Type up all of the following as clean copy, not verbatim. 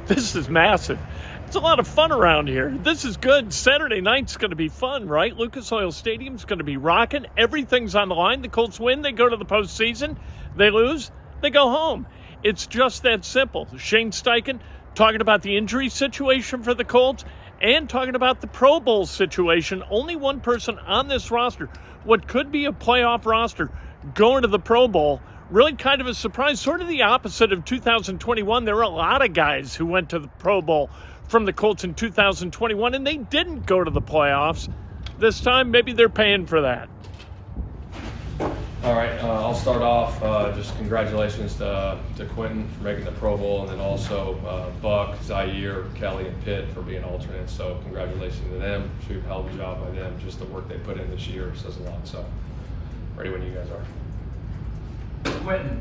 This is massive. It's a lot of fun around here. This is good. Saturday night's going to be fun, right? Lucas Oil Stadium's going to be rocking. Everything's on the line. The Colts win, they go to the postseason. They lose, they go home. It's just that simple. Shane Steichen talking about the injury situation for the Colts and talking about the Pro Bowl situation. Only one person on this roster, what could be a playoff roster, going to the Pro Bowl. Really kind of a surprise, sort of the opposite of 2021. There were a lot of guys who went to the Pro Bowl from the Colts in 2021, and they didn't go to the playoffs. This time, maybe they're paying for that. All right, I'll start off. Just congratulations to Quentin for making the Pro Bowl, and then also Buck, Zaire, Kelly, and Pitt for being alternates. So congratulations to them. Shoot, hell of a job by them. Just the work they put in this year says a lot. So ready when you guys are. Quentin,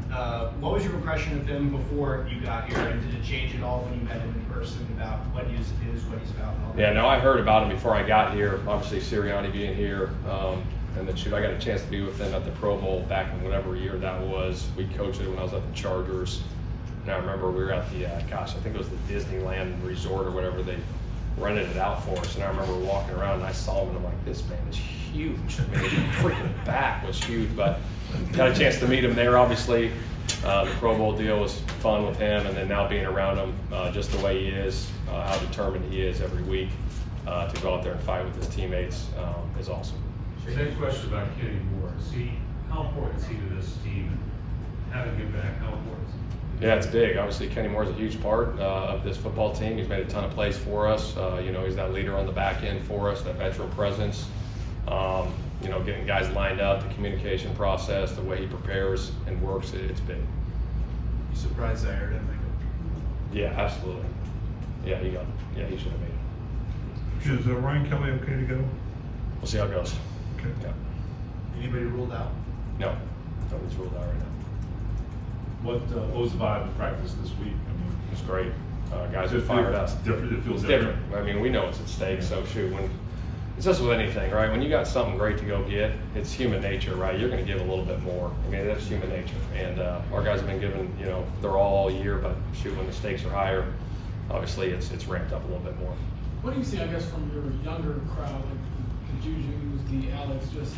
what was your impression of him before you got here, and did it change at all when you met him in person about what he is, what he's about? And all that? Yeah, no, I heard about him before I got here. Obviously, Sirianni being here, and then I got a chance to be with him at the Pro Bowl back in whatever year that was. We coached it when I was at the Chargers, and I remember we were at the I think it was the Disneyland Resort or whatever they rented it out for us. And I remember walking around and I saw him and I'm like, this man is huge. I mean, his freaking back was huge, but got a chance to meet him there. Obviously, the Pro Bowl deal was fun with him, and then now being around him, just the way he is, how determined he is every week to go out there and fight with his teammates is awesome. Same question about Kenny Moore. How important is he to this team? Having him back, how important is he? Yeah, it's big. Obviously, Kenny Moore is a huge part of this football team. He's made a ton of plays for us. He's that leader on the back end for us, that veteran presence. Getting guys lined up, the communication process, the way he prepares and works, it's big. You surprised Zaire didn't make it? Yeah, absolutely. Yeah, he should have made it. Is Ryan Kelly okay to go? We'll see how it goes. Okay. Yeah. Anybody ruled out? No, nobody's ruled out right now. What was the vibe of practice this week? I mean, It's great. Guys are fired up. It's different. It feels It's different. I mean, we know it's at stake, so shoot, it's just with anything, right? When you got something great to go get, it's human nature, right? You're going to give a little bit more. I mean, that's human nature. And our guys have been given, they're all year, but shoot, when the stakes are higher, obviously it's ramped up a little bit more. What do you see, I guess, from your younger crowd, like the Juju's, the Alex, just,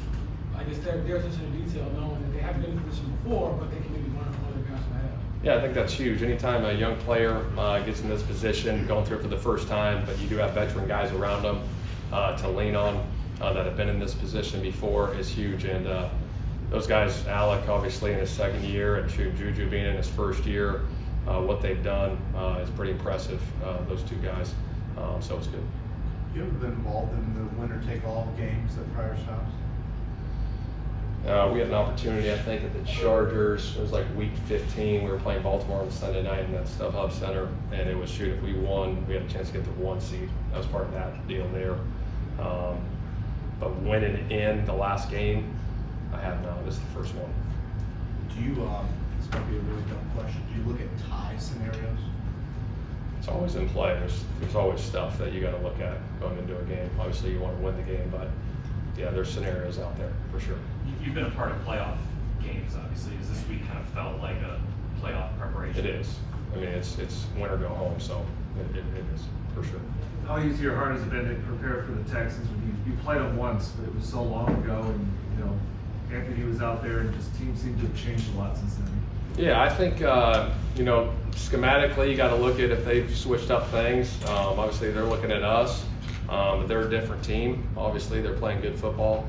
I guess their attention to detail, knowing that they haven't been in this position before, but they can maybe learn from other guys who have? Yeah, I think that's huge. Anytime a young player gets in this position, going through it for the first time, but you do have veteran guys around them to lean on that have been in this position before is huge. And those guys, Alec obviously in his second year, and Juju being in his first year, what they've done is pretty impressive, those two guys. So it's good. You ever been involved in the winner-take-all games at prior stops? We had an opportunity, I think, at the Chargers. It was like week 15. We were playing Baltimore on Sunday night in that StubHub Center, and it was shoot, if we won, we had a chance to get the 1 seed. That was part of that deal there. But winning in the last game, I have not. This is the first one. Do you, this might be a really dumb question, do you look at tie scenarios? It's always in play. There's always stuff that you got to look at going into a game. Obviously, you want to win the game, but yeah, there's scenarios out there for sure. You've been a part of playoff games, obviously. Does this week kind of felt like a playoff preparation? It is. I mean, it's win or go home, so it is for sure. How easy or hard has it been to prepare for the Texans when you played them once, but it was so long ago, and Anthony was out there, and just teams seem to have changed a lot since then. Yeah, I think schematically you got to look at if they've switched up things. Obviously, they're looking at us. But they're a different team. Obviously, they're playing good football.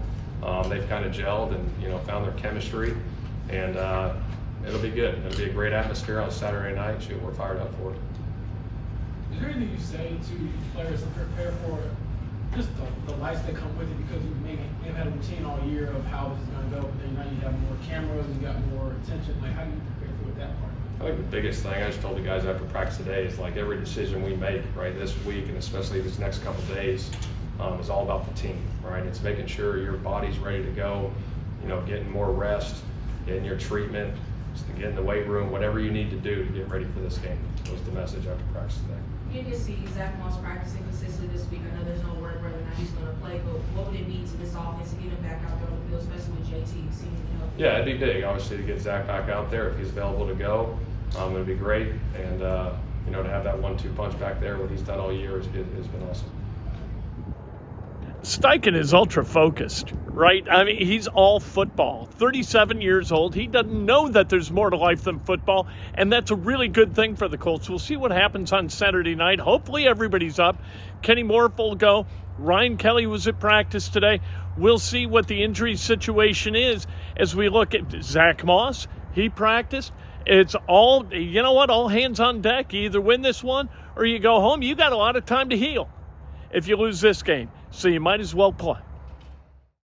They've kind of gelled and found their chemistry, and it'll be good. It'll be a great atmosphere on Saturday night. Shoot, we're fired up for it. Is there anything you say to these players to prepare for just the lights that come with it, because you've had a routine all year of how this is going to go, but then now you have more cameras, you got more attention. Like, how do you prepare for that part? I think the biggest thing I just told the guys after practice today is like every decision we make right this week, and especially these next couple of days, is all about the team, right? It's making sure your body's ready to go, getting more rest, getting your treatment, just to get in the weight room, whatever you need to do to get ready for this game. That was the message after practice today. You can see Zach Moss practicing consistently this week. I know there's no word whether or not he's going to play, but what would it mean to this offense to get him back out there on the field, especially with JT seemingly healthy? Yeah, it'd be big, obviously, to get Zach back out there if he's available to go. It'd be great, and to have that 1-2 punch back there, what he's done all year has been awesome. Steichen is ultra focused, right? I mean, he's all football. 37 years old. He doesn't know that there's more to life than football, and that's a really good thing for the Colts. We'll see what happens on Saturday night. Hopefully everybody's up. Kenny Moore will go. Ryan Kelly was at practice today. We'll see what the injury situation is as we look at Zach Moss. He practiced. It's all, all hands on deck. You either win this one or you go home. You got a lot of time to heal if you lose this game. So you might as well play.